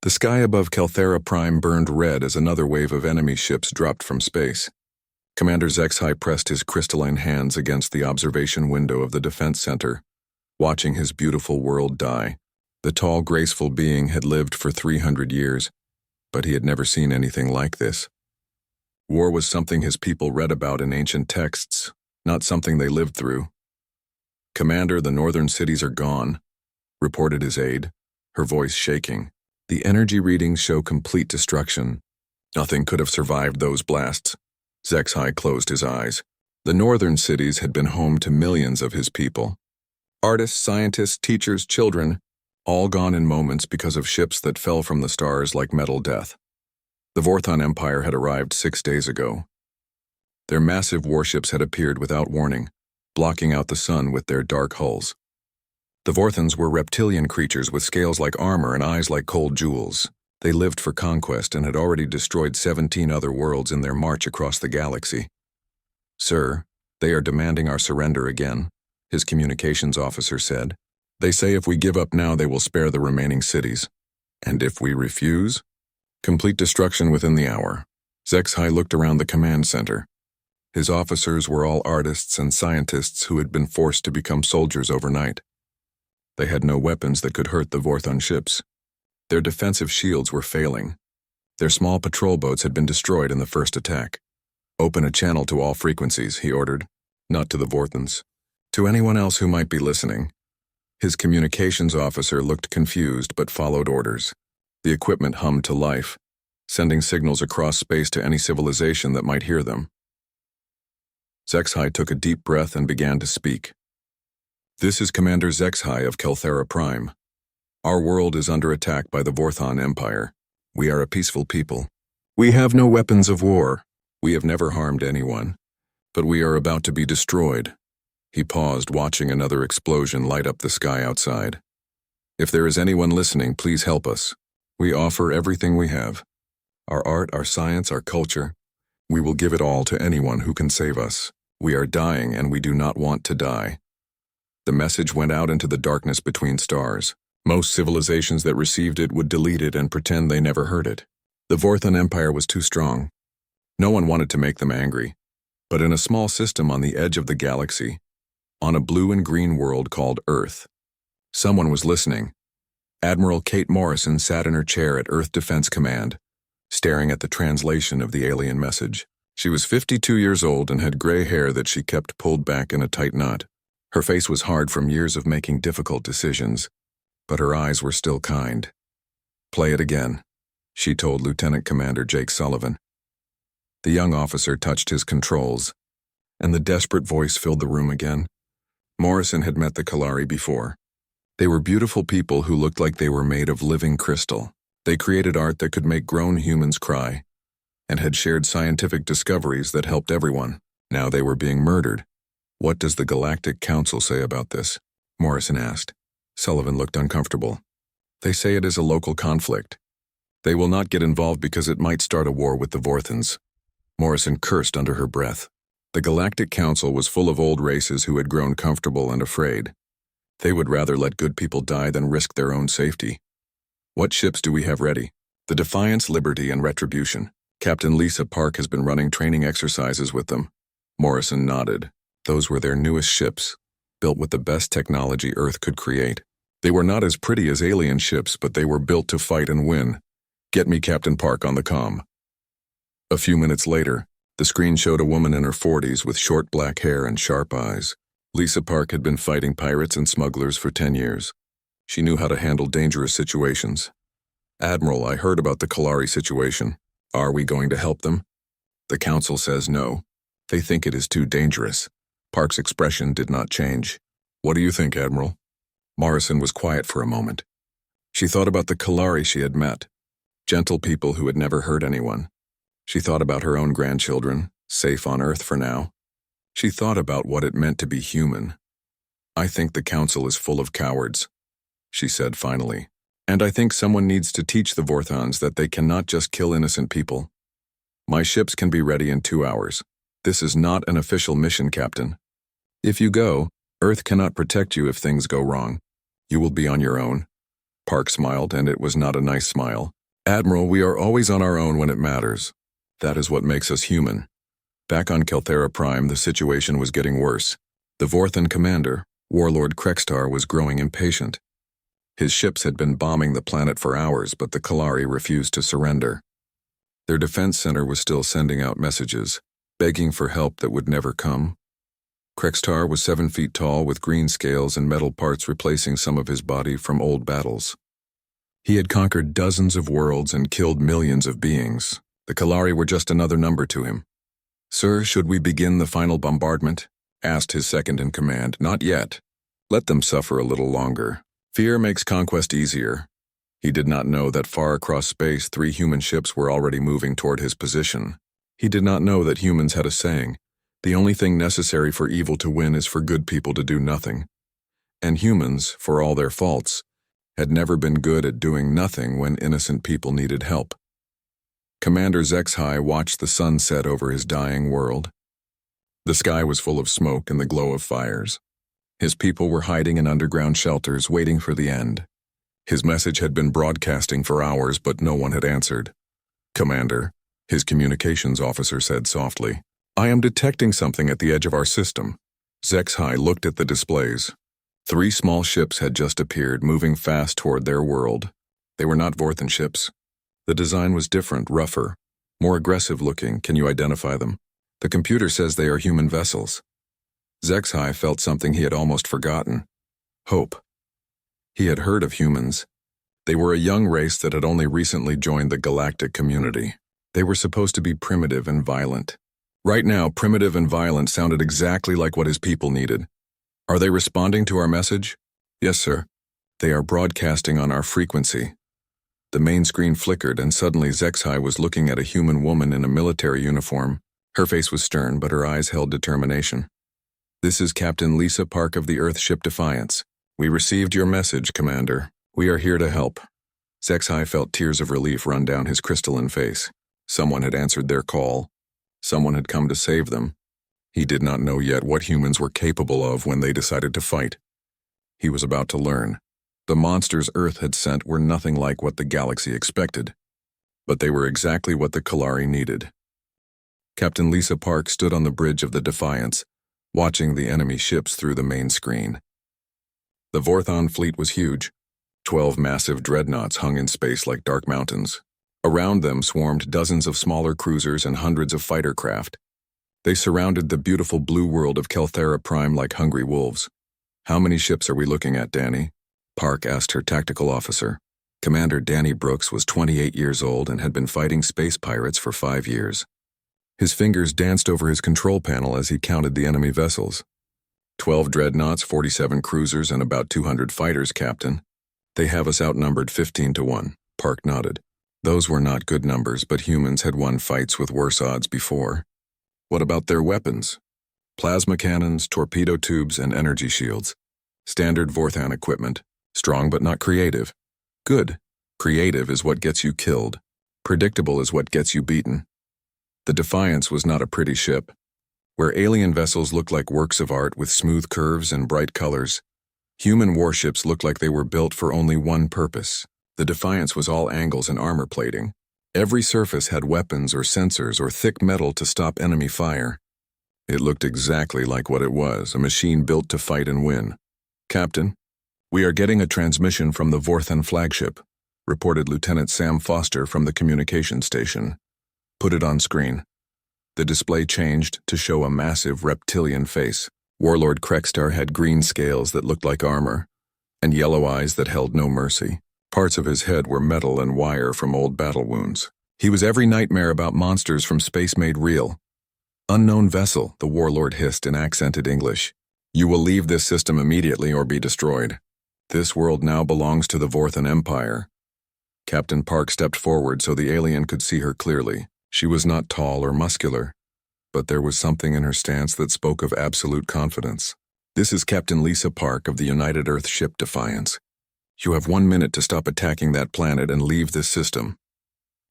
The sky above Kelthera Prime burned red as another wave of enemy ships dropped from space. Commander Zexhai pressed his crystalline hands against the observation window of the defense center, watching his beautiful world die. The tall, graceful being had lived for 300 years, but he had never seen anything like this. War was something his people read about in ancient texts, not something they lived through. "Commander, the northern cities are gone," reported his aide, her voice shaking. "The energy readings show complete destruction. Nothing could have survived those blasts." Zexhai closed his eyes. The northern cities had been home to millions of his people. Artists, scientists, teachers, children, all gone in moments because of ships that fell from the stars like metal death. The Vorthon Empire had arrived 6 days ago. Their massive warships had appeared without warning, blocking out the sun with their dark hulls. The Vorthons were reptilian creatures with scales like armor and eyes like cold jewels. They lived for conquest and had already destroyed 17 other worlds in their march across the galaxy. "Sir, they are demanding our surrender again," his communications officer said. "They say if we give up now, they will spare the remaining cities. And if we refuse? Complete destruction within the hour." Zexhai looked around the command center. His officers were all artists and scientists who had been forced to become soldiers overnight. They had no weapons that could hurt the Vorthon ships. Their defensive shields were failing. Their small patrol boats had been destroyed in the first attack. "Open a channel to all frequencies," he ordered. Not to the Vorthons. To anyone else who might be listening. His communications officer looked confused but followed orders. The equipment hummed to life, sending signals across space to any civilization that might hear them. Zexhai took a deep breath and began to speak. "This is Commander Zexhai of Kelthera Prime. Our world is under attack by the Vorthon Empire. We are a peaceful people. We have no weapons of war. We have never harmed anyone. But we are about to be destroyed." He paused, watching another explosion light up the sky outside. "If there is anyone listening, please help us. We offer everything we have. Our art, our science, our culture. We will give it all to anyone who can save us. We are dying and we do not want to die." The message went out into the darkness between stars. Most civilizations that received it would delete it and pretend they never heard it. The Vorthon Empire was too strong. No one wanted to make them angry. But in a small system on the edge of the galaxy, on a blue and green world called Earth, someone was listening. Admiral Kate Morrison sat in her chair at Earth Defense Command, staring at the translation of the alien message. She was 52 years old and had gray hair that she kept pulled back in a tight knot. Her face was hard from years of making difficult decisions, but her eyes were still kind. "Play it again," she told Lieutenant Commander Jake Sullivan. The young officer touched his controls, and the desperate voice filled the room again. Morrison had met the Kalari before. They were beautiful people who looked like they were made of living crystal. They created art that could make grown humans cry, and had shared scientific discoveries that helped everyone. Now they were being murdered. "What does the Galactic Council say about this?" Morrison asked. Sullivan looked uncomfortable. "They say it is a local conflict. They will not get involved because it might start a war with the Vorthons." Morrison cursed under her breath. The Galactic Council was full of old races who had grown comfortable and afraid. They would rather let good people die than risk their own safety. "What ships do we have ready?" "The Defiance, Liberty, and Retribution. Captain Lisa Park has been running training exercises with them." Morrison nodded. Those were their newest ships, built with the best technology Earth could create. They were not as pretty as alien ships, but they were built to fight and win. "Get me Captain Park on the comm." A few minutes later, the screen showed a woman in her 40s with short black hair and sharp eyes. Lisa Park had been fighting pirates and smugglers for 10 years. She knew how to handle dangerous situations. "Admiral, I heard about the Kalari situation. Are we going to help them?" "The Council says no. They think it is too dangerous." Park's expression did not change. "What do you think, Admiral?" Morrison was quiet for a moment. She thought about the Kalari she had met, gentle people who had never hurt anyone. She thought about her own grandchildren, safe on Earth for now. She thought about what it meant to be human. "I think the Council is full of cowards," she said finally. "And I think someone needs to teach the Vorthons that they cannot just kill innocent people. My ships can be ready in 2 hours. This is not an official mission, Captain. If you go, Earth cannot protect you if things go wrong. You will be on your own." Park smiled, and it was not a nice smile. Admiral, we are always on our own when it matters. That is what makes us human. Back on Kelthera Prime, the situation was getting worse. The Vorthan commander, Warlord Krextar, was growing impatient. His ships had been bombing the planet for hours, but the Kalari refused to surrender. Their defense center was still sending out messages, begging for help that would never come. Krextar was 7 feet tall, with green scales and metal parts replacing some of his body from old battles. He had conquered dozens of worlds and killed millions of beings. The Kalari were just another number to him. "Sir, should we begin the final bombardment?" asked his second-in-command. "Not yet. Let them suffer a little longer. Fear makes conquest easier." He did not know that far across space 3 human ships were already moving toward his position. He did not know that humans had a saying, "The only thing necessary for evil to win is for good people to do nothing." And humans, for all their faults, had never been good at doing nothing when innocent people needed help. Commander Zexhai watched the sun set over his dying world. The sky was full of smoke and the glow of fires. His people were hiding in underground shelters, waiting for the end. His message had been broadcasting for hours, but no one had answered. "Commander," his communications officer said softly, "I am detecting something at the edge of our system." Zexhai looked at the displays. 3 small ships had just appeared, moving fast toward their world. They were not Vorthan ships. The design was different, rougher, more aggressive looking. "Can you identify them?" "The computer says they are human vessels." Zexhai felt something he had almost forgotten: hope. He had heard of humans. They were a young race that had only recently joined the Galactic community. They were supposed to be primitive and violent. Right now, primitive and violent sounded exactly like what his people needed. "Are they responding to our message?" "Yes, sir. They are broadcasting on our frequency." The main screen flickered, and suddenly Zexhai was looking at a human woman in a military uniform. Her face was stern, but her eyes held determination. "This is Captain Lisa Park of the Earthship Defiance. We received your message, Commander. We are here to help." Zexhai felt tears of relief run down his crystalline face. Someone had answered their call. Someone had come to save them. He did not know yet what humans were capable of when they decided to fight. He was about to learn. The monsters Earth had sent were nothing like what the galaxy expected, but they were exactly what the Kalari needed. Captain Lisa Park stood on the bridge of the Defiance, watching the enemy ships through the main screen. The Vorthon fleet was huge. 12 massive dreadnoughts hung in space like dark mountains. Around them swarmed dozens of smaller cruisers and hundreds of fighter craft. They surrounded the beautiful blue world of Kelthera Prime like hungry wolves. "How many ships are we looking at, Danny?" Park asked her tactical officer. Commander Danny Brooks was 28 years old and had been fighting space pirates for 5 years. His fingers danced over his control panel as he counted the enemy vessels. 12 dreadnoughts, 47 cruisers, and about 200 fighters, Captain. "They have us outnumbered 15 to 1, Park nodded. Those were not good numbers, but humans had won fights with worse odds before. "What about their weapons?" "Plasma cannons, torpedo tubes, and energy shields. Standard Vorthan equipment. Strong but not creative." "Good. Creative is what gets you killed. Predictable is what gets you beaten." The Defiance was not a pretty ship. Where alien vessels looked like works of art with smooth curves and bright colors, human warships looked like they were built for only one purpose. The Defiance was all angles and armor plating. Every surface had weapons or sensors or thick metal to stop enemy fire. It looked exactly like what it was, a machine built to fight and win. "Captain, we are getting a transmission from the Vorthan flagship," reported Lieutenant Sam Foster from the communication station. "Put it on screen." The display changed to show a massive reptilian face. Warlord Krextar had green scales that looked like armor, and yellow eyes that held no mercy. Parts of his head were metal and wire from old battle wounds. He was every nightmare about monsters from space made real. "Unknown vessel," the warlord hissed in accented English. "You will leave this system immediately or be destroyed. This world now belongs to the Vorthan Empire." Captain Park stepped forward so the alien could see her clearly. She was not tall or muscular, but there was something in her stance that spoke of absolute confidence. "This is Captain Lisa Park of the United Earthship Defiance. You have 1 minute to stop attacking that planet and leave this system."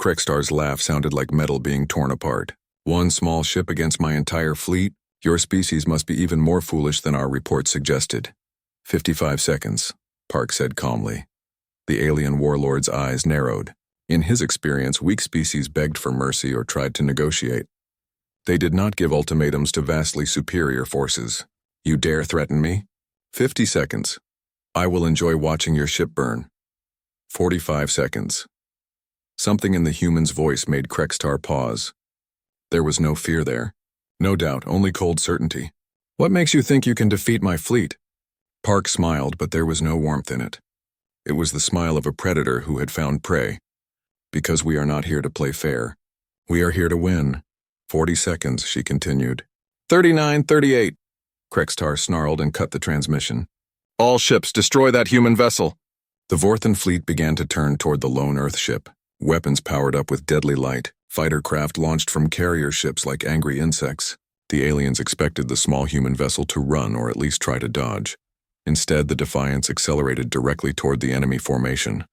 Krextar's laugh sounded like metal being torn apart. "One small ship against my entire fleet? Your species must be even more foolish than our report suggested." 55 seconds, Park said calmly. The alien warlord's eyes narrowed. In his experience, weak species begged for mercy or tried to negotiate. They did not give ultimatums to vastly superior forces. You dare threaten me? 50 seconds. I will enjoy watching your ship burn. 45 seconds. Something in the human's voice made Krextar pause. There was no fear there. No doubt, only cold certainty. What makes you think you can defeat my fleet? Park smiled, but there was no warmth in it. It was the smile of a predator who had found prey. Because we are not here to play fair. We are here to win. 40 seconds, she continued. 39:38. Krextar snarled and cut the transmission. All ships, destroy that human vessel. The Vorthan fleet began to turn toward the lone Earth ship. Weapons powered up with deadly light. Fighter craft launched from carrier ships like angry insects. The aliens expected the small human vessel to run or at least try to dodge. Instead, the Defiance accelerated directly toward the enemy formation.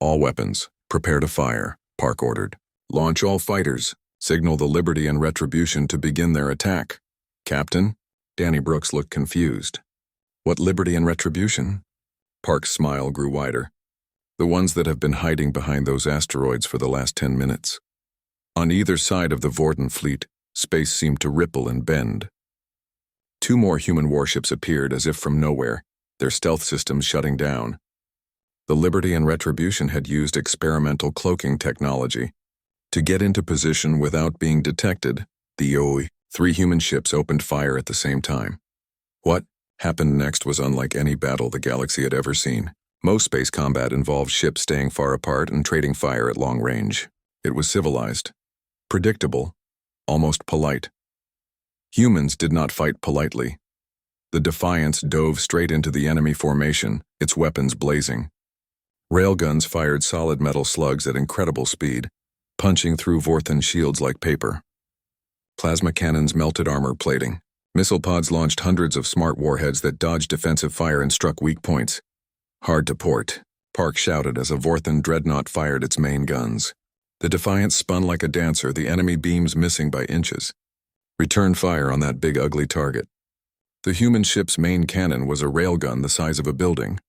All weapons, prepare to fire, Park ordered. Launch all fighters. Signal the Liberty and Retribution to begin their attack. Captain? Danny Brooks looked confused. What Liberty and Retribution? Park's smile grew wider. The ones that have been hiding behind those asteroids for the last 10 minutes. On either side of the Vorthan fleet, space seemed to ripple and bend. 2 more human warships appeared as if from nowhere, their stealth systems shutting down. The Liberty and Retribution had used experimental cloaking technology. To get into position without being detected, the 3 human ships opened fire at the same time. What happened next was unlike any battle the galaxy had ever seen. Most space combat involved ships staying far apart and trading fire at long range. It was civilized, predictable, almost polite. Humans did not fight politely. The Defiance dove straight into the enemy formation, its weapons blazing. Railguns fired solid metal slugs at incredible speed, punching through Vorthan shields like paper. Plasma cannons melted armor plating. Missile pods launched hundreds of smart warheads that dodged defensive fire and struck weak points. Hard to port, Park shouted as a Vorthan dreadnought fired its main guns. The Defiance spun like a dancer, the enemy beams missing by inches. Return fire on that big ugly target. The human ship's main cannon was a railgun the size of a building.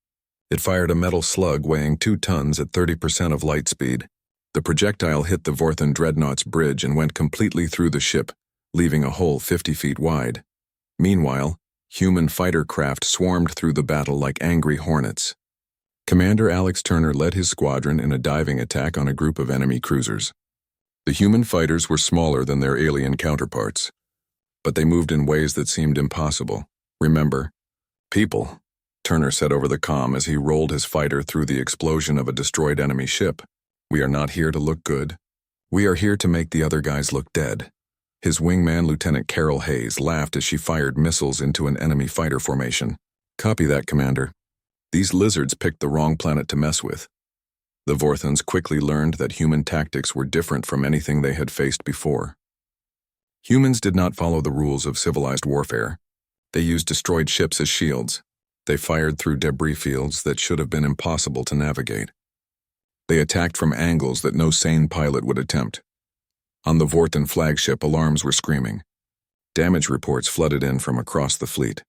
It fired a metal slug weighing 2 tons at 30% of light speed. The projectile hit the Vorthan dreadnought's bridge and went completely through the ship, leaving a hole 50 feet wide. Meanwhile, human fighter craft swarmed through the battle like angry hornets. Commander Alex Turner led his squadron in a diving attack on a group of enemy cruisers. The human fighters were smaller than their alien counterparts, but they moved in ways that seemed impossible. Remember, people, Turner said over the comm as he rolled his fighter through the explosion of a destroyed enemy ship. We are not here to look good. We are here to make the other guys look dead. His wingman, Lieutenant Carol Hayes, laughed as she fired missiles into an enemy fighter formation. Copy that, Commander. These lizards picked the wrong planet to mess with. The Vorthans quickly learned that human tactics were different from anything they had faced before. Humans did not follow the rules of civilized warfare. They used destroyed ships as shields. They fired through debris fields that should have been impossible to navigate. They attacked from angles that no sane pilot would attempt. On the Vorthan flagship, alarms were screaming. Damage reports flooded in from across the fleet.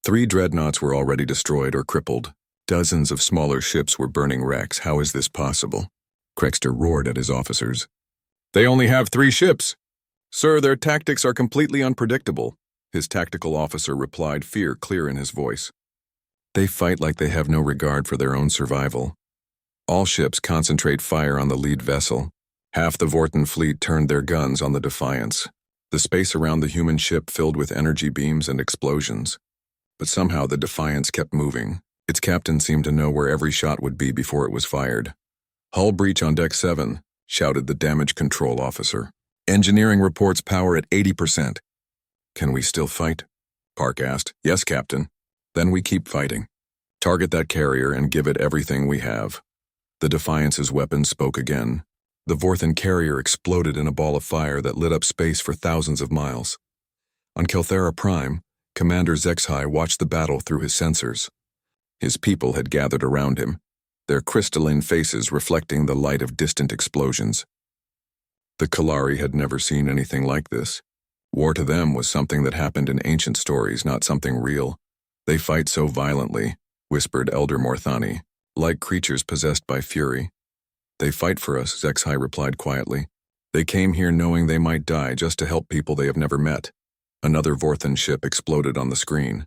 3 dreadnoughts were already destroyed or crippled. Dozens of smaller ships were burning wrecks. How is this possible? Krextar roared at his officers. They only have 3 ships. Sir, their tactics are completely unpredictable, his tactical officer replied, fear clear in his voice. They fight like they have no regard for their own survival. All ships concentrate fire on the lead vessel. Half the Vorthan fleet turned their guns on the Defiance. The space around the human ship filled with energy beams and explosions. But somehow the Defiance kept moving. Its captain seemed to know where every shot would be before it was fired. Hull breach on deck 7, shouted the damage control officer. Engineering reports power at 80%. Can we still fight? Park asked. Yes, Captain. Then we keep fighting. Target that carrier and give it everything we have. The Defiance's weapons spoke again. The Vorthan carrier exploded in a ball of fire that lit up space for thousands of miles. On Kelthera Prime, Commander Zexhai watched the battle through his sensors. His people had gathered around him, their crystalline faces reflecting the light of distant explosions. The Kalari had never seen anything like this. War to them was something that happened in ancient stories, not something real. They fight so violently, whispered Elder Morthani. Like creatures possessed by fury. They fight for us, Zexhai replied quietly. They came here knowing they might die just to help people they have never met. Another Vorthan ship exploded on the screen.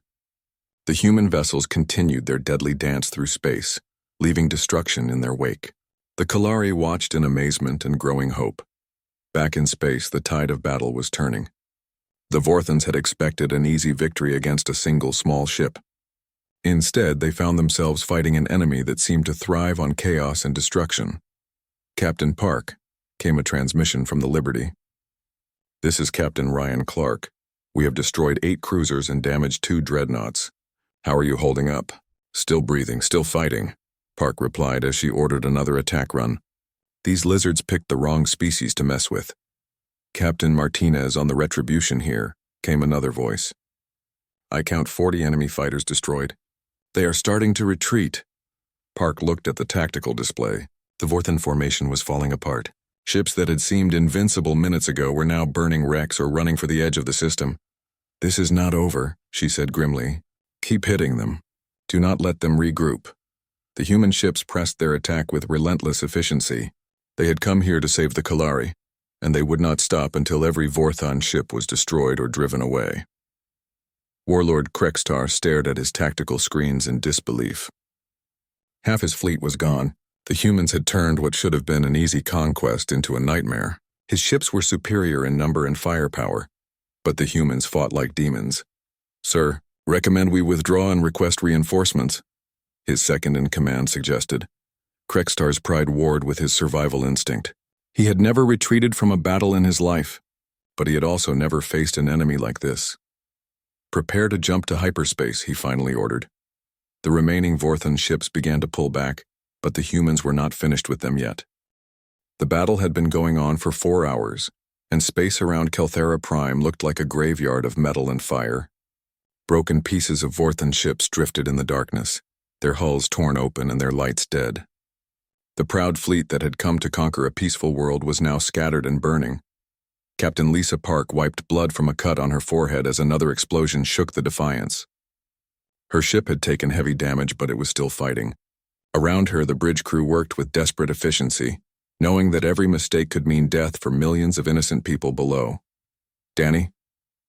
The human vessels continued their deadly dance through space, leaving destruction in their wake. The Kalari watched in amazement and growing hope. Back in space, the tide of battle was turning. The Vorthans had expected an easy victory against a single small ship. Instead, they found themselves fighting an enemy that seemed to thrive on chaos and destruction. Captain Park, came a transmission from the Liberty. This is Captain Ryan Clark. We have destroyed 8 cruisers and damaged 2 dreadnoughts. How are you holding up? Still breathing, still fighting, Park replied as she ordered another attack run. These lizards picked the wrong species to mess with. Captain Martinez on the Retribution here, came another voice. I count 40 enemy fighters destroyed. They are starting to retreat. Park looked at the tactical display. The Vorthan formation was falling apart. Ships that had seemed invincible minutes ago were now burning wrecks or running for the edge of the system. This is not over, she said grimly. Keep hitting them. Do not let them regroup. The human ships pressed their attack with relentless efficiency. They had come here to save the Kalari, and they would not stop until every Vorthan ship was destroyed or driven away. Warlord Krextar stared at his tactical screens in disbelief. Half his fleet was gone. The humans had turned what should have been an easy conquest into a nightmare. His ships were superior in number and firepower, but the humans fought like demons. Sir, recommend we withdraw and request reinforcements, his second-in-command suggested. Krextar's pride warred with his survival instinct. He had never retreated from a battle in his life, but he had also never faced an enemy like this. Prepare to jump to hyperspace, he finally ordered. The remaining Vorthan ships began to pull back, but the humans were not finished with them yet. The battle had been going on for 4 hours, and space around Kelthera Prime looked like a graveyard of metal and fire. Broken pieces of Vorthan ships drifted in the darkness, their hulls torn open and their lights dead. The proud fleet that had come to conquer a peaceful world was now scattered and burning. Captain Lisa Park wiped blood from a cut on her forehead as another explosion shook the Defiance. Her ship had taken heavy damage, but it was still fighting. Around her, the bridge crew worked with desperate efficiency, knowing that every mistake could mean death for millions of innocent people below. Danny,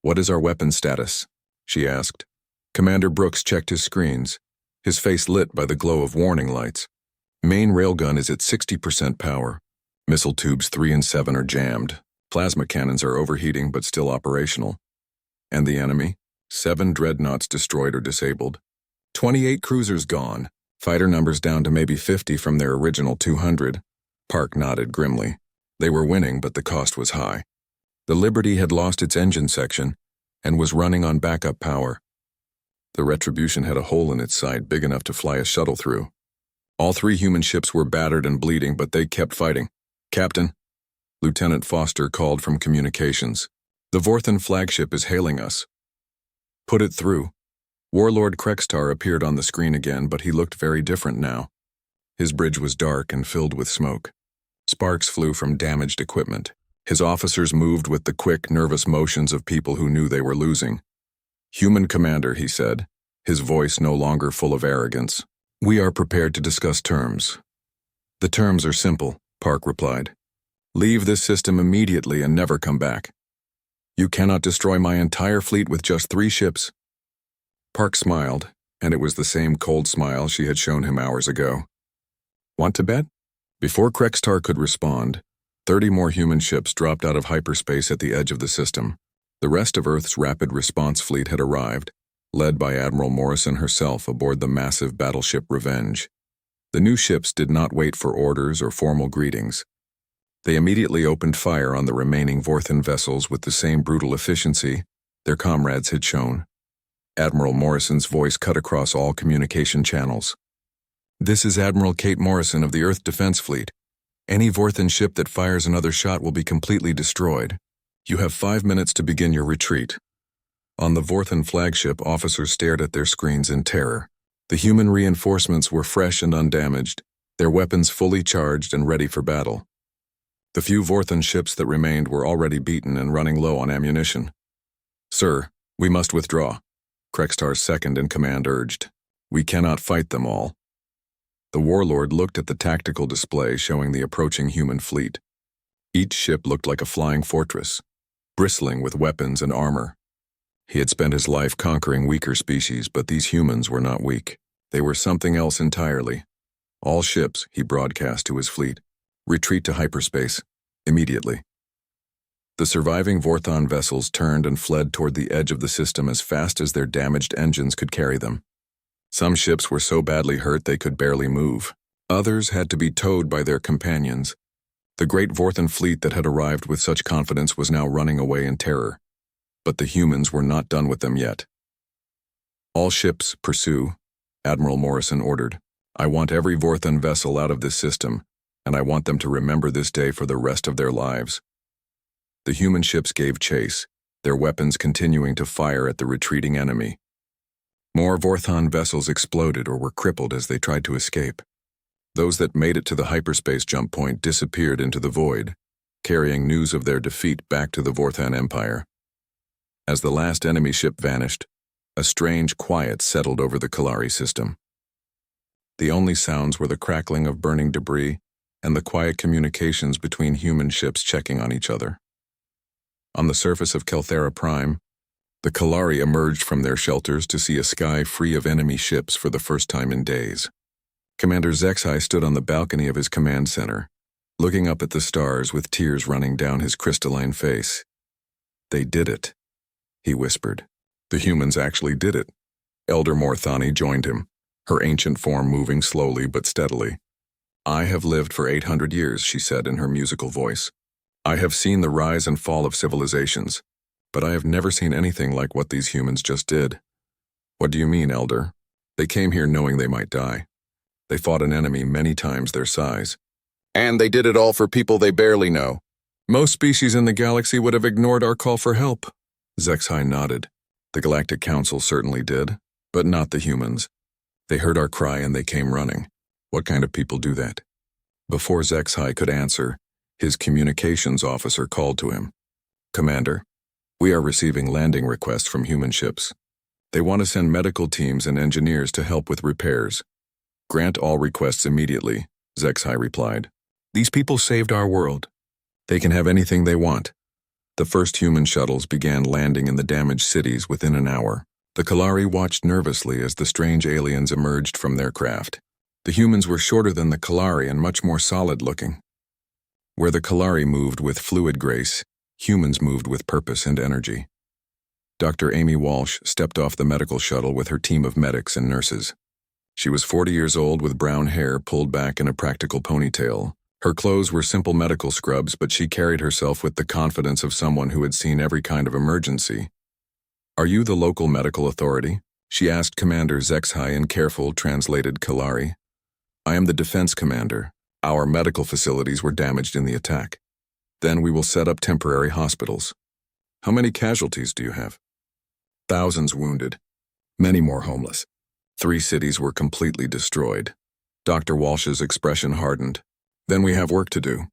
what is our weapons status? She asked. Commander Brooks checked his screens, his face lit by the glow of warning lights. Main railgun is at 60% power. Missile tubes 3 and 7 are jammed. Plasma cannons are overheating but still operational. And the enemy? 7 dreadnoughts destroyed or disabled. 28 cruisers gone. Fighter numbers down to maybe 50 from their original 200. Park nodded grimly. They were winning, but the cost was high. The Liberty had lost its engine section and was running on backup power. The Retribution had a hole in its side big enough to fly a shuttle through. All 3 human ships were battered and bleeding, but they kept fighting. Captain, Lieutenant Foster called from communications. The Vorthan flagship is hailing us. Put it through. Warlord Krextar appeared on the screen again, but he looked very different now. His bridge was dark and filled with smoke. Sparks flew from damaged equipment. His officers moved with the quick, nervous motions of people who knew they were losing. Human commander, he said, his voice no longer full of arrogance. We are prepared to discuss terms. The terms are simple, Park replied. Leave this system immediately and never come back. You cannot destroy my entire fleet with just 3 ships. Park smiled, and it was the same cold smile she had shown him hours ago. Want to bet? Before Krextar could respond, 30 more human ships dropped out of hyperspace at the edge of the system. The rest of Earth's rapid response fleet had arrived, led by Admiral Morrison herself aboard the massive battleship Revenge. The new ships did not wait for orders or formal greetings. They immediately opened fire on the remaining Vorthan vessels with the same brutal efficiency their comrades had shown. Admiral Morrison's voice cut across all communication channels. This is Admiral Kate Morrison of the Earth Defense Fleet. Any Vorthan ship that fires another shot will be completely destroyed. You have 5 minutes to begin your retreat. On the Vorthan flagship, officers stared at their screens in terror. The human reinforcements were fresh and undamaged, their weapons fully charged and ready for battle. The few Vorthan ships that remained were already beaten and running low on ammunition. Sir, we must withdraw, Krextar's second-in-command urged. We cannot fight them all. The warlord looked at the tactical display showing the approaching human fleet. Each ship looked like a flying fortress, bristling with weapons and armor. He had spent his life conquering weaker species, but these humans were not weak. They were something else entirely. All ships, he broadcast to his fleet, retreat to hyperspace, immediately. The surviving Vorthon vessels turned and fled toward the edge of the system as fast as their damaged engines could carry them. Some ships were so badly hurt they could barely move. Others had to be towed by their companions. The great Vorthon fleet that had arrived with such confidence was now running away in terror. But the humans were not done with them yet. "All ships, pursue," Admiral Morrison ordered. "I want every Vorthon vessel out of this system, and I want them to remember this day for the rest of their lives." The human ships gave chase, their weapons continuing to fire at the retreating enemy. More Vorthon vessels exploded or were crippled as they tried to escape. Those that made it to the hyperspace jump point disappeared into the void, carrying news of their defeat back to the Vorthon Empire. As the last enemy ship vanished, a strange quiet settled over the Kalari system. The only sounds were the crackling of burning debris and the quiet communications between human ships checking on each other. On the surface of Kelthera Prime, the Kalari emerged from their shelters to see a sky free of enemy ships for the first time in days. Commander Zexhai stood on the balcony of his command center, looking up at the stars with tears running down his crystalline face. "They did it," he whispered. "The humans actually did it." Elder Morthani joined him, her ancient form moving slowly but steadily. "I have lived for 800 years, she said in her musical voice. "I have seen the rise and fall of civilizations, but I have never seen anything like what these humans just did." "What do you mean, Elder?" "They came here knowing they might die. They fought an enemy many times their size. And they did it all for people they barely know. Most species in the galaxy would have ignored our call for help." Zexhai nodded. "The Galactic Council certainly did, but not the humans. They heard our cry and they came running. What kind of people do that?" Before Zexhai could answer, his communications officer called to him. "Commander, we are receiving landing requests from human ships. They want to send medical teams and engineers to help with repairs." "Grant all requests immediately," Zexhai replied. "These people saved our world. They can have anything they want." The first human shuttles began landing in the damaged cities within an hour. The Kalari watched nervously as the strange aliens emerged from their craft. The humans were shorter than the Kalari and much more solid-looking. Where the Kalari moved with fluid grace, humans moved with purpose and energy. Dr. Amy Walsh stepped off the medical shuttle with her team of medics and nurses. She was 40 years old with brown hair pulled back in a practical ponytail. Her clothes were simple medical scrubs, but she carried herself with the confidence of someone who had seen every kind of emergency. "Are you the local medical authority?" she asked Commander Zexhai in careful, translated Kalari. "I am the defense commander. Our medical facilities were damaged in the attack. Then we will set up temporary hospitals." "How many casualties do you have?" "Thousands wounded. Many more homeless. 3 cities were completely destroyed." Dr. Walsh's expression hardened. "Then we have work to do.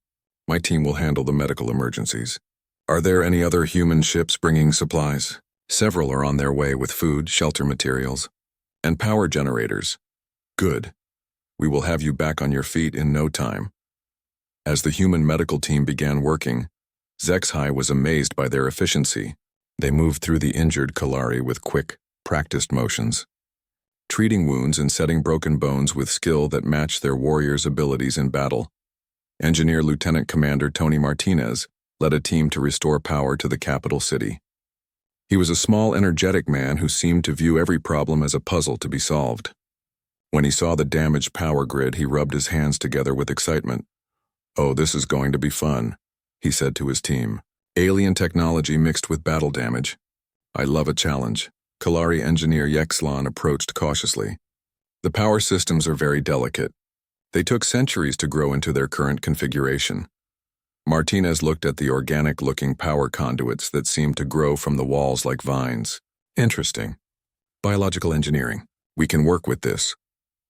My team will handle the medical emergencies." "Are there any other human ships bringing supplies?" "Several are on their way with food, shelter materials, and power generators." "Good. We will have you back on your feet in no time." As the human medical team began working, Zexhai was amazed by their efficiency. They moved through the injured Kalari with quick, practiced motions, treating wounds and setting broken bones with skill that matched their warriors' abilities in battle. Engineer Lieutenant Commander Tony Martinez led a team to restore power to the capital city. He was a small, energetic man who seemed to view every problem as a puzzle to be solved. When he saw the damaged power grid, he rubbed his hands together with excitement. "Oh, this is going to be fun," he said to his team. "Alien technology mixed with battle damage. I love a challenge." Kalari engineer Yexlan approached cautiously. "The power systems are very delicate. They took centuries to grow into their current configuration." Martinez looked at the organic-looking power conduits that seemed to grow from the walls like vines. "Interesting. Biological engineering. We can work with this.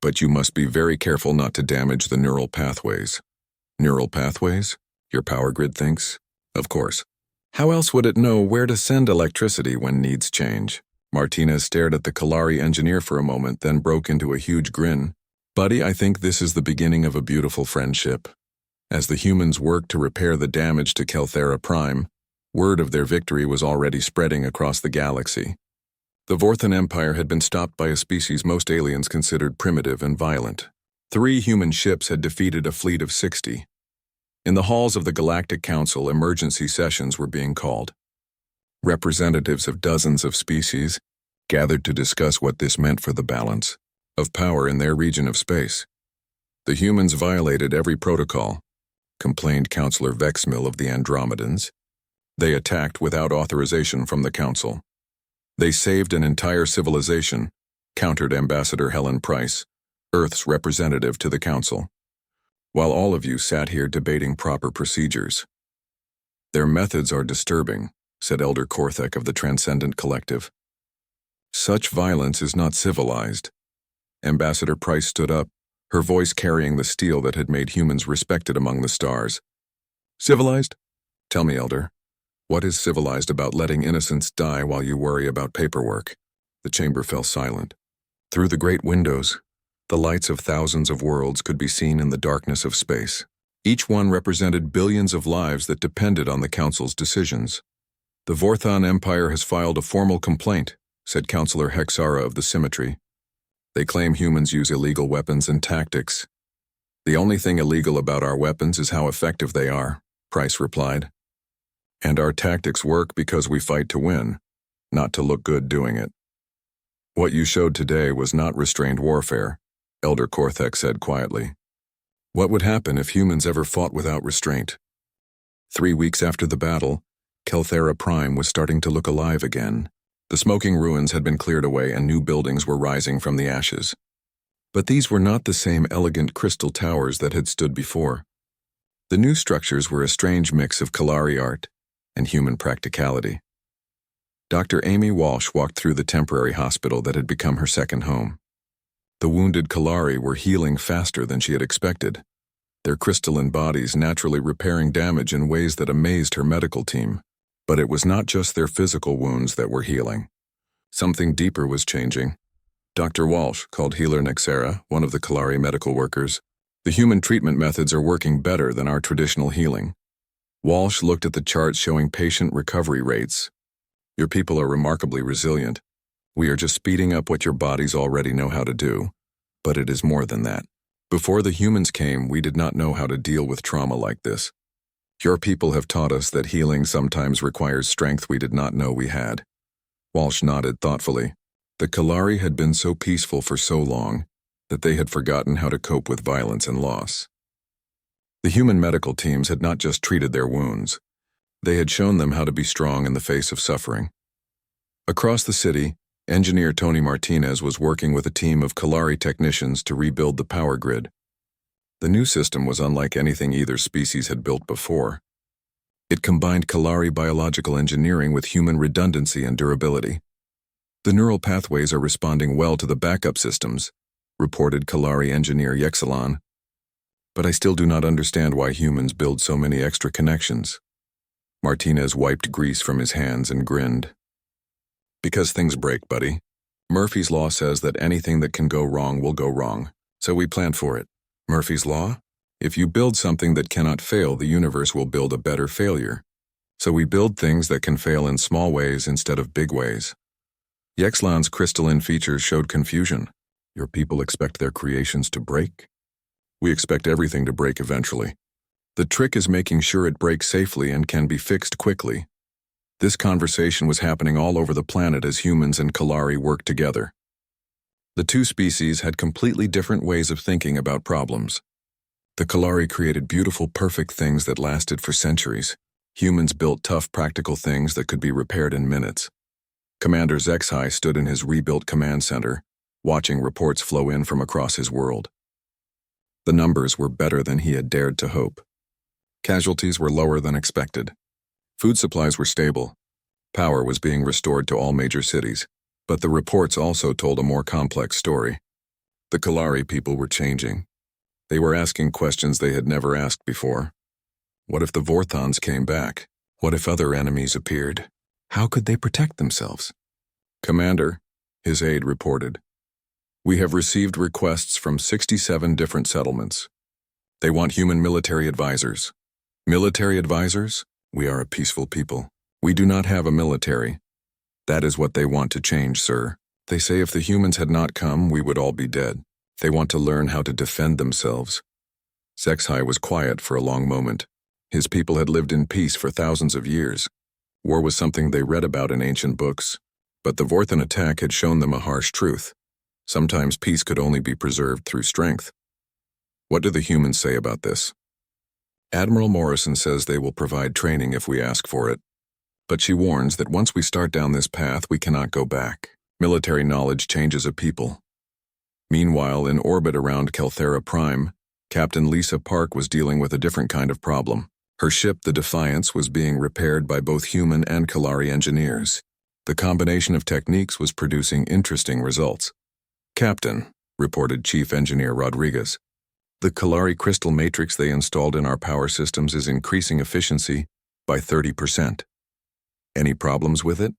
But you must be very careful not to damage the neural pathways." "Neural pathways?" Your power grid thinks. "Of course. How else would it know where to send electricity when needs change?" Martinez stared at the Kalari engineer for a moment, then broke into a huge grin. Buddy, I think this is the beginning of a beautiful friendship. As the humans worked to repair the damage to Kelthera Prime, word of their victory was already spreading across the galaxy. The Vorthan Empire had been stopped by a species most aliens considered primitive and violent. 3 human ships had defeated a fleet of 60. In the halls of the Galactic Council, emergency sessions were being called. Representatives of dozens of species gathered to discuss what this meant for the balance of power in their region of space. The humans violated every protocol, complained Counselor Vexmill of the Andromedans. They attacked without authorization from the Council. They saved an entire civilization, countered Ambassador Helen Price, Earth's representative to the Council, while all of you sat here debating proper procedures. Their methods are disturbing, said Elder Korthek of the Transcendent Collective. Such violence is not civilized. Ambassador Price stood up, her voice carrying the steel that had made humans respected among the stars. Civilized? Tell me, Elder. What is civilized about letting innocents die while you worry about paperwork? The chamber fell silent. Through the great windows, the lights of thousands of worlds could be seen in the darkness of space. Each one represented billions of lives that depended on the Council's decisions. The Vorthan Empire has filed a formal complaint, said Counselor Hexara of the Symmetry. They claim humans use illegal weapons and tactics. The only thing illegal about our weapons is how effective they are, Price replied. And our tactics work because we fight to win, not to look good doing it. What you showed today was not restrained warfare, Elder Korthek said quietly. What would happen if humans ever fought without restraint? 3 weeks after the battle, Kelthera Prime was starting to look alive again. The smoking ruins had been cleared away and new buildings were rising from the ashes. But these were not the same elegant crystal towers that had stood before. The new structures were a strange mix of Kalari art and human practicality. Dr. Amy Walsh walked through the temporary hospital that had become her second home. The wounded Kalari were healing faster than she had expected, their crystalline bodies naturally repairing damage in ways that amazed her medical team. But it was not just their physical wounds that were healing. Something deeper was changing. Dr. Walsh called Healer Nexera, one of the Kalari medical workers. The human treatment methods are working better than our traditional healing. Walsh looked at the charts showing patient recovery rates. Your people are remarkably resilient. We are just speeding up what your bodies already know how to do. But it is more than that. Before the humans came, we did not know how to deal with trauma like this. Your people have taught us that healing sometimes requires strength we did not know we had. Walsh nodded thoughtfully. The Kalari had been so peaceful for so long that they had forgotten how to cope with violence and loss. The human medical teams had not just treated their wounds. They had shown them how to be strong in the face of suffering. Across the city, engineer Tony Martinez was working with a team of Kalari technicians to rebuild the power grid. The new system was unlike anything either species had built before. It combined Kalari biological engineering with human redundancy and durability. The neural pathways are responding well to the backup systems, reported Kalari engineer Yexalon. But I still do not understand why humans build so many extra connections. Martinez wiped grease from his hands and grinned. Because things break, buddy. Murphy's Law says that anything that can go wrong will go wrong, so we plan for it. Murphy's Law? If you build something that cannot fail, the universe will build a better failure. So we build things that can fail in small ways instead of big ways. Yexlan's crystalline features showed confusion. Your people expect their creations to break? We expect everything to break eventually. The trick is making sure it breaks safely and can be fixed quickly. This conversation was happening all over the planet as humans and Kalari worked together. The two species had completely different ways of thinking about problems. The Kalari created beautiful, perfect things that lasted for centuries. Humans built tough, practical things that could be repaired in minutes. Commander Zexhai stood in his rebuilt command center, watching reports flow in from across his world. The numbers were better than he had dared to hope. Casualties were lower than expected. Food supplies were stable. Power was being restored to all major cities. But the reports also told a more complex story. The Kalari people were changing. They were asking questions they had never asked before. What if the Vorthons came back? What if other enemies appeared? How could they protect themselves? Commander, his aide reported. We have received requests from 67 different settlements. They want human military advisors. Military advisors? We are a peaceful people. We do not have a military. That is what they want to change, sir. They say if the humans had not come, we would all be dead. They want to learn how to defend themselves. Zexhai was quiet for a long moment. His people had lived in peace for thousands of years. War was something they read about in ancient books, but the Vorthan attack had shown them a harsh truth. Sometimes peace could only be preserved through strength. What do the humans say about this? Admiral Morrison says they will provide training if we ask for it, but she warns that once we start down this path, we cannot go back. Military knowledge changes a people. Meanwhile, in orbit around Kelthera Prime, Captain Lisa Park was dealing with a different kind of problem. Her ship, the Defiance, was being repaired by both human and Kalari engineers. The combination of techniques was producing interesting results. "Captain," reported Chief Engineer Rodriguez, "the Kalari crystal matrix they installed in our power systems is increasing efficiency by 30%. Any problems with it?"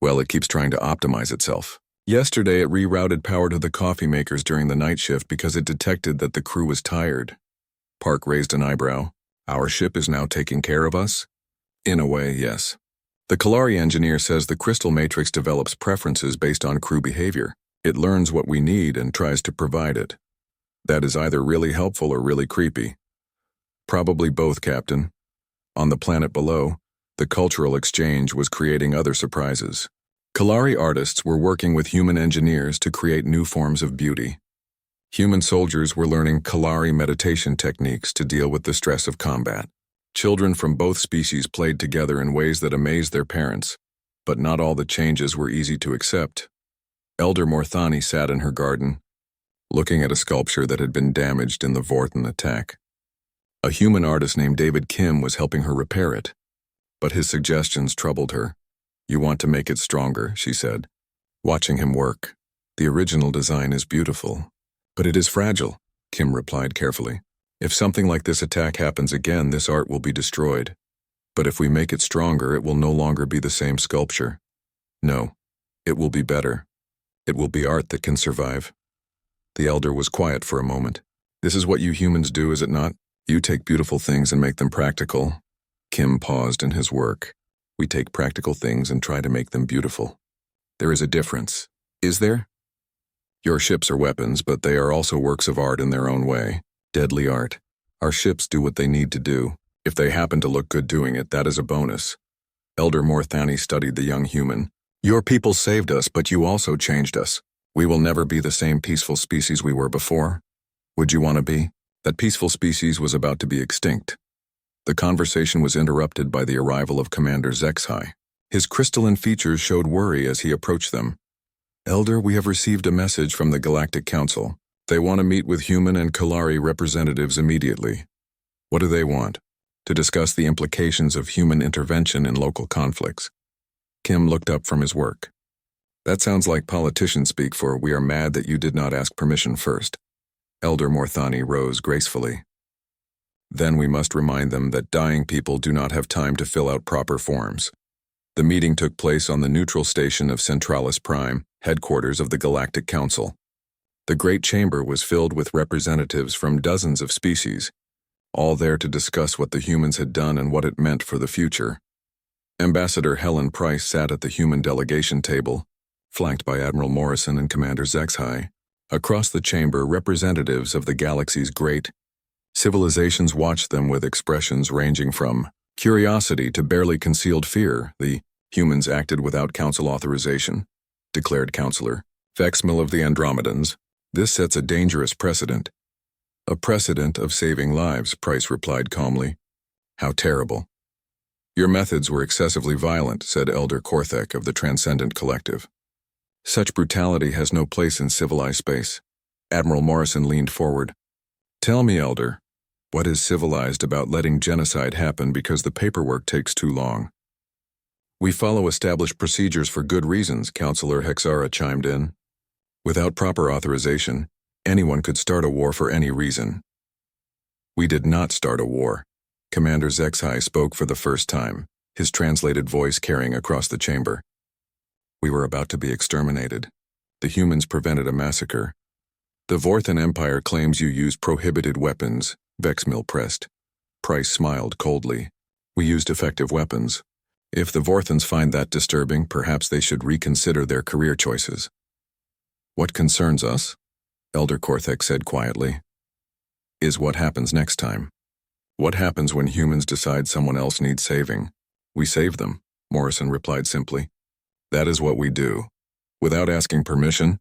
"Well, it keeps trying to optimize itself. Yesterday it rerouted power to the coffee makers during the night shift because it detected that the crew was tired." Park raised an eyebrow. "Our ship is now taking care of us?" "In a way, yes. The Kalari engineer says the crystal matrix develops preferences based on crew behavior. It learns what we need and tries to provide it. That is either really helpful or really creepy." "Probably both, Captain. On the planet below, the cultural exchange was creating other surprises. Kalari artists were working with human engineers to create new forms of beauty. Human soldiers were learning Kalari meditation techniques to deal with the stress of combat. Children from both species played together in ways that amazed their parents, but not all the changes were easy to accept. Elder Morthani sat in her garden, looking at a sculpture that had been damaged in the Vorthan attack. A human artist named David Kim was helping her repair it, but his suggestions troubled her. "You want to make it stronger," she said, watching him work. "The original design is beautiful, but it is fragile," Kim replied carefully. "If something like this attack happens again, this art will be destroyed. But if we make it stronger, it will no longer be the same sculpture. No, it will be better. It will be art that can survive." The elder was quiet for a moment. "This is what you humans do, is it not? You take beautiful things and make them practical." Kim paused in his work. "We take practical things and try to make them beautiful. There is a difference. Is there? Your ships are weapons, but they are also works of art in their own way. Deadly art. Our ships do what they need to do. If they happen to look good doing it, that is a bonus." Elder Morthani studied the young human. "Your people saved us, but you also changed us. We will never be the same peaceful species we were before. Would you want to be?" That peaceful species was about to be extinct. The conversation was interrupted by the arrival of Commander Zexhai. His crystalline features showed worry as he approached them. "Elder, we have received a message from the Galactic Council. They want to meet with human and Kalari representatives immediately." "What do they want?" "To discuss the implications of human intervention in local conflicts." Kim looked up from his work. "That sounds like politician speak for 'we are mad that you did not ask permission first.'" Elder Morthani rose gracefully. "Then we must remind them that dying people do not have time to fill out proper forms." The meeting took place on the neutral station of Centralis Prime, headquarters of the Galactic Council. The great chamber was filled with representatives from dozens of species, all there to discuss what the humans had done and what it meant for the future. Ambassador Helen Price sat at the human delegation table, flanked by Admiral Morrison and Commander Zexhai. Across the chamber, representatives of the galaxy's great civilizations watched them with expressions ranging from curiosity to barely concealed fear. "The humans acted without council authorization," declared Counselor Vexmill of the Andromedans. "This sets a dangerous precedent." "A precedent of saving lives," Price replied calmly. "How terrible." "Your methods were excessively violent," said Elder Korthek of the Transcendent Collective. "Such brutality has no place in civilized space." Admiral Morrison leaned forward. "Tell me, Elder, what is civilized about letting genocide happen because the paperwork takes too long?" "We follow established procedures for good reasons," Counselor Hexara chimed in. "Without proper authorization, anyone could start a war for any reason." "We did not start a war." Commander Zexhai spoke for the first time, his translated voice carrying across the chamber. "We were about to be exterminated. The humans prevented a massacre. The Vorthan Empire claims you used prohibited weapons, Vexmill pressed. Price smiled coldly. We used effective weapons. If the Vorthans find that disturbing, perhaps they should reconsider their career choices. What concerns us, Elder Korthek said quietly, is what happens next time. What happens when humans decide someone else needs saving? We save them, Morrison replied simply. That is what we do. Without asking permission?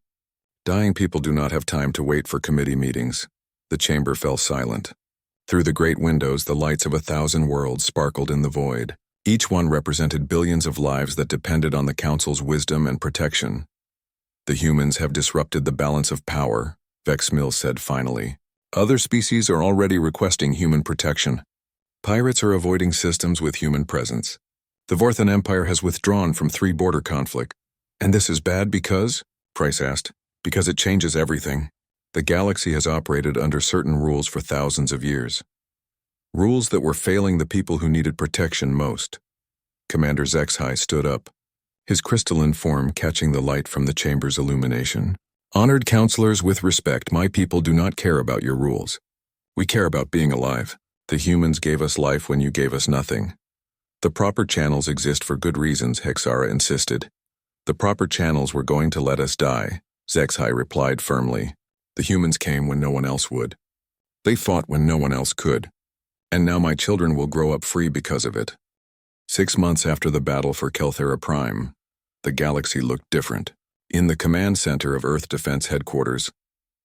Dying people do not have time to wait for committee meetings. The chamber fell silent. Through the great windows, the lights of 1,000 worlds sparkled in the void. Each one represented billions of lives that depended on the Council's wisdom and protection. The humans have disrupted the balance of power, Vexmill said finally. Other species are already requesting human protection. Pirates are avoiding systems with human presence. The Vorthan Empire has withdrawn from 3 border conflict. And this is bad because? Price asked. Because it changes everything. The galaxy has operated under certain rules for thousands of years. Rules that were failing the people who needed protection most. Commander Zexhai stood up, his crystalline form catching the light from the chamber's illumination. Honored counselors, with respect, my people do not care about your rules. We care about being alive. The humans gave us life when you gave us nothing. The proper channels exist for good reasons, Hexara insisted. The proper channels were going to let us die, Zexhai replied firmly. The humans came when no one else would. They fought when no one else could. And now my children will grow up free because of it. 6 months after the battle for Kelthera Prime, the galaxy looked different. In the command center of Earth Defense Headquarters,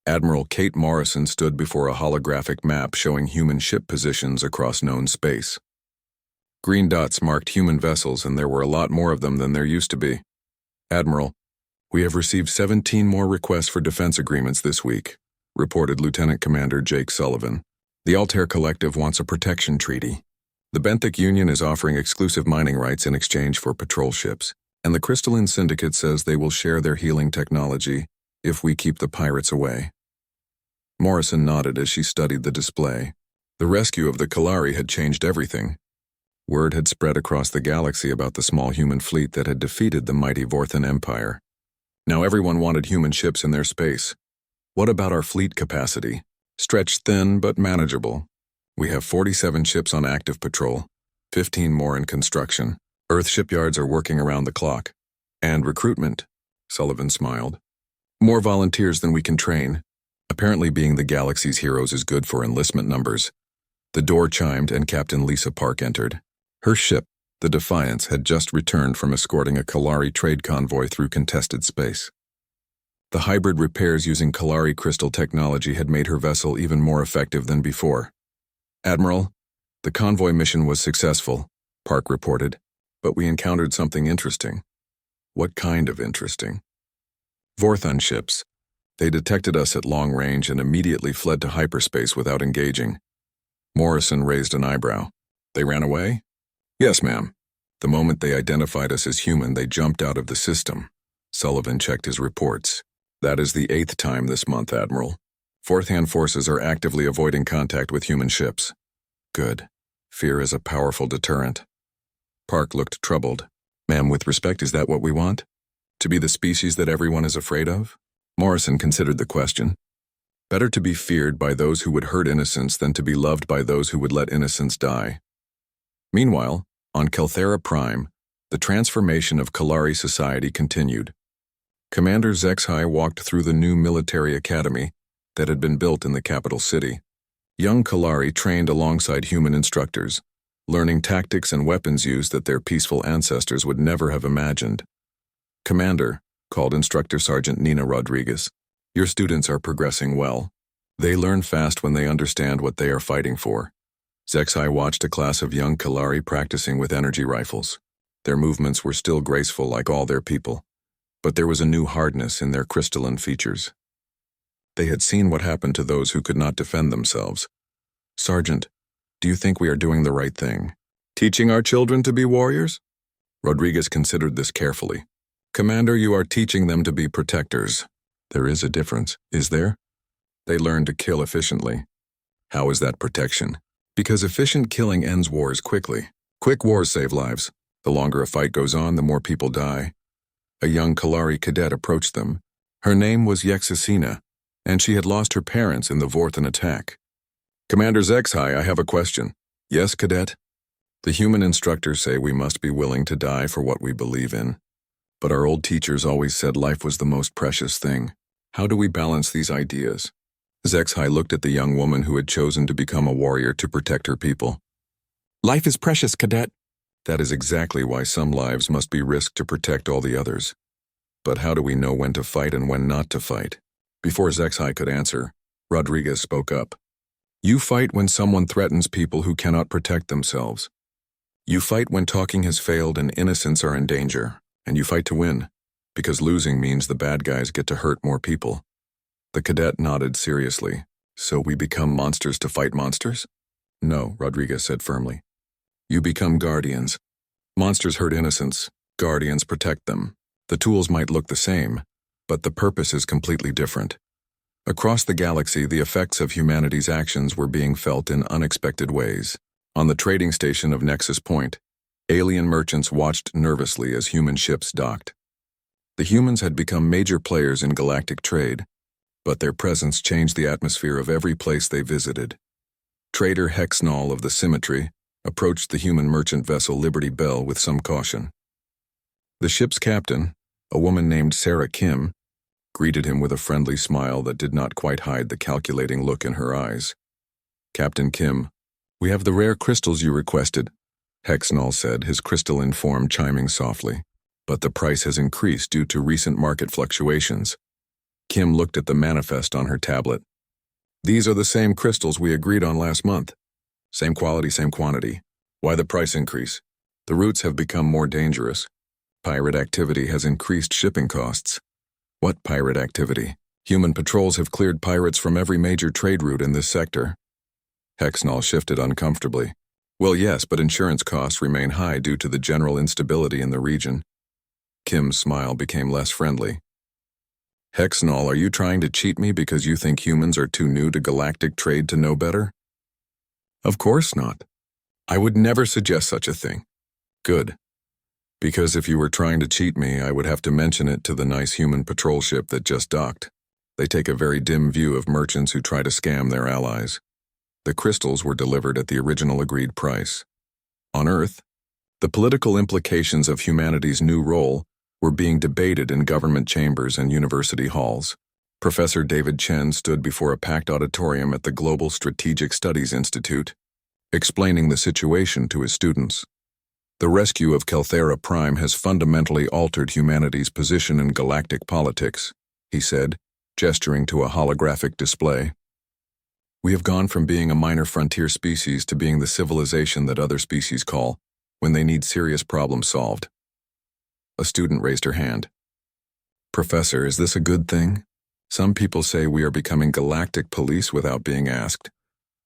Admiral Kate Morrison stood before a holographic map showing human ship positions across known space. Green dots marked human vessels, and there were a lot more of them than there used to be. Admiral, we have received 17 more requests for defense agreements this week, reported Lieutenant Commander Jake Sullivan. The Altair Collective wants a protection treaty. The Benthic Union is offering exclusive mining rights in exchange for patrol ships, and the Crystalline Syndicate says they will share their healing technology if we keep the pirates away. Morrison nodded as she studied the display. The rescue of the Kalari had changed everything. Word had spread across the galaxy about the small human fleet that had defeated the mighty Vorthan Empire. Now everyone wanted human ships in their space. What about our fleet capacity? Stretched thin but manageable. We have 47 ships on active patrol, 15 more in construction. Earth shipyards are working around the clock. And recruitment, Sullivan smiled. More volunteers than we can train. Apparently being the galaxy's heroes is good for enlistment numbers. The door chimed and Captain Lisa Park entered. Her ship, the Defiance, had just returned from escorting a Kalari trade convoy through contested space. The hybrid repairs using Kalari crystal technology had made her vessel even more effective than before. Admiral, the convoy mission was successful, Park reported, but we encountered something interesting. What kind of interesting? Vorthan ships. They detected us at long range and immediately fled to hyperspace without engaging. Morrison raised an eyebrow. They ran away? Yes, ma'am. The moment they identified us as human, they jumped out of the system. Sullivan checked his reports. That is the 8th time this month, Admiral. Fourth-hand forces are actively avoiding contact with human ships. Good. Fear is a powerful deterrent. Park looked troubled. Ma'am, with respect, is that what we want? To be the species that everyone is afraid of? Morrison considered the question. Better to be feared by those who would hurt innocents than to be loved by those who would let innocents die. Meanwhile, on Kelthera Prime, the transformation of Kalari society continued. Commander Zexhai walked through the new military academy that had been built in the capital city. Young Kalari trained alongside human instructors, learning tactics and weapons use that their peaceful ancestors would never have imagined. Commander, called Instructor Sergeant Nina Rodriguez, your students are progressing well. They learn fast when they understand what they are fighting for. Zexhai watched a class of young Kalari practicing with energy rifles. Their movements were still graceful like all their people, but there was a new hardness in their crystalline features. They had seen what happened to those who could not defend themselves. Sergeant, do you think we are doing the right thing? Teaching our children to be warriors? Rodriguez considered this carefully. Commander, you are teaching them to be protectors. There is a difference, is there? They learn to kill efficiently. How is that protection? Because efficient killing ends wars quickly. Quick wars save lives. The longer a fight goes on, the more people die. A young Kalari cadet approached them, Her name was Yexicina, and she had lost her parents in the Vorthan attack. Commander Zexhai, I have a question. Yes, Cadet? The human instructors say we must be willing to die for what we believe in. But our old teachers always said life was the most precious thing. How do we balance these ideas? Zexhai looked at the young woman who had chosen to become a warrior to protect her people. Life is precious, Cadet. That is exactly why some lives must be risked to protect all the others. But how do we know when to fight and when not to fight? Before Zexhai could answer, Rodriguez spoke up. You fight when someone threatens people who cannot protect themselves. You fight when talking has failed and innocents are in danger, and you fight to win, because losing means the bad guys get to hurt more people. The cadet nodded seriously. So we become monsters to fight monsters? No, Rodriguez said firmly. You become guardians. Monsters hurt innocents. Guardians protect them. The tools might look the same, but the purpose is completely different. Across the galaxy, the effects of humanity's actions were being felt in unexpected ways. On the trading station of Nexus Point, alien merchants watched nervously as human ships docked. The humans had become major players in galactic trade, but their presence changed the atmosphere of every place they visited. Trader Hexnall of the Symmetry approached the human merchant vessel Liberty Bell with some caution. The ship's captain, a woman named Sarah Kim, greeted him with a friendly smile that did not quite hide the calculating look in her eyes. Captain Kim, we have the rare crystals you requested, Hexnall said, his crystalline form chiming softly. But the price has increased due to recent market fluctuations. Kim looked at the manifest on her tablet. These are the same crystals we agreed on last month. Same quality, same quantity. Why the price increase? The routes have become more dangerous. Pirate activity has increased shipping costs. What pirate activity? Human patrols have cleared pirates from every major trade route in this sector. Hexnall shifted uncomfortably. Well, yes, but insurance costs remain high due to the general instability in the region. Kim's smile became less friendly. Hexnall, are you trying to cheat me because you think humans are too new to galactic trade to know better? Of course not. I would never suggest such a thing. Good. Because if you were trying to cheat me, I would have to mention it to the nice human patrol ship that just docked. They take a very dim view of merchants who try to scam their allies. The crystals were delivered at the original agreed price. On Earth, the political implications of humanity's new role were being debated in government chambers and university halls. Professor David Chen stood before a packed auditorium at the Global Strategic Studies Institute, explaining the situation to his students. The rescue of Kelthera Prime has fundamentally altered humanity's position in galactic politics, he said, gesturing to a holographic display. We have gone from being a minor frontier species to being the civilization that other species call when they need serious problems solved. A student raised her hand. Professor, is this a good thing? Some people say we are becoming galactic police without being asked.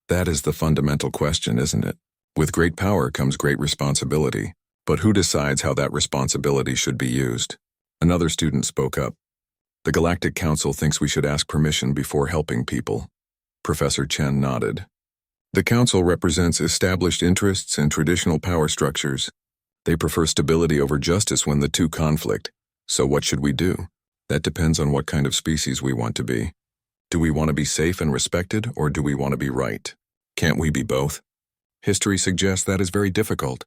That is the fundamental question, isn't it? With great power comes great responsibility, but who decides how that responsibility should be used? Another student spoke up. The Galactic Council thinks we should ask permission before helping people. Professor Chen nodded. The Council represents established interests and traditional power structures. They prefer stability over justice when the two conflict. So what should we do? That depends on what kind of species we want to be. Do we want to be safe and respected, or do we want to be right? Can't we be both? History suggests that is very difficult.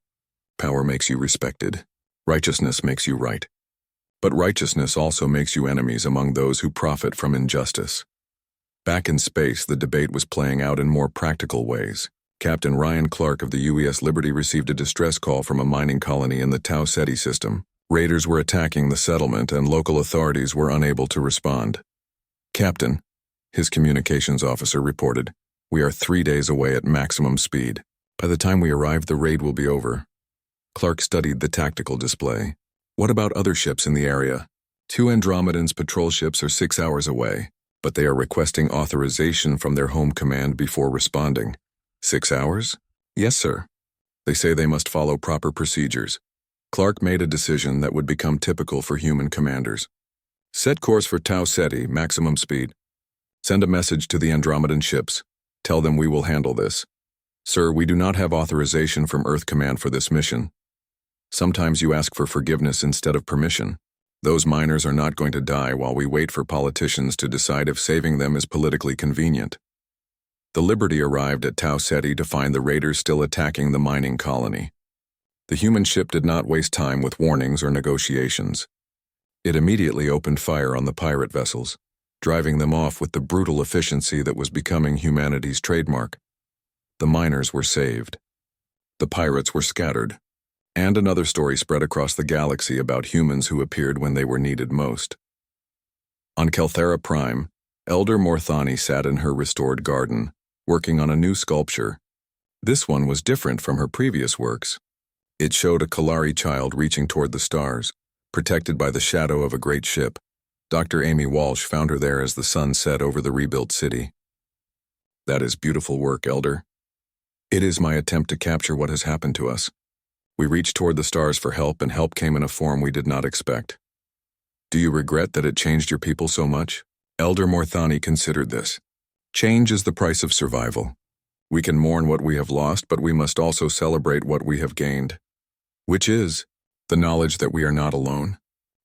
Power makes you respected. Righteousness makes you right. But righteousness also makes you enemies among those who profit from injustice. Back in space, the debate was playing out in more practical ways. Captain Ryan Clark of the UES Liberty received a distress call from a mining colony in the Tau Ceti system. Raiders were attacking the settlement and local authorities were unable to respond. Captain, his communications officer reported, we are 3 days away at maximum speed. By the time we arrive, the raid will be over. Clark studied the tactical display. What about other ships in the area? 2 Andromedan's patrol ships are 6 hours away, but they are requesting authorization from their home command before responding. 6 hours? Yes, sir. They say they must follow proper procedures. Clark made a decision that would become typical for human commanders. Set course for Tau Ceti, maximum speed. Send a message to the Andromedan ships. Tell them we will handle this. Sir, we do not have authorization from Earth Command for this mission. Sometimes you ask for forgiveness instead of permission. Those miners are not going to die while we wait for politicians to decide if saving them is politically convenient. The Liberty arrived at Tau Ceti to find the raiders still attacking the mining colony. The human ship did not waste time with warnings or negotiations. It immediately opened fire on the pirate vessels, driving them off with the brutal efficiency that was becoming humanity's trademark. The miners were saved. The pirates were scattered. And another story spread across the galaxy about humans who appeared when they were needed most. On Kelthera Prime, Elder Morthani sat in her restored garden, working on a new sculpture. This one was different from her previous works. It showed a Kalari child reaching toward the stars, protected by the shadow of a great ship. Dr. Amy Walsh found her there as the sun set over the rebuilt city. That is beautiful work, Elder. It is my attempt to capture what has happened to us. We reached toward the stars for help, and help came in a form we did not expect. Do you regret that it changed your people so much? Elder Morthani considered this. Change is the price of survival. We can mourn what we have lost, but we must also celebrate what we have gained. Which is the knowledge that we are not alone,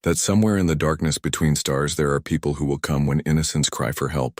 that somewhere in the darkness between stars there are people who will come when innocents cry for help.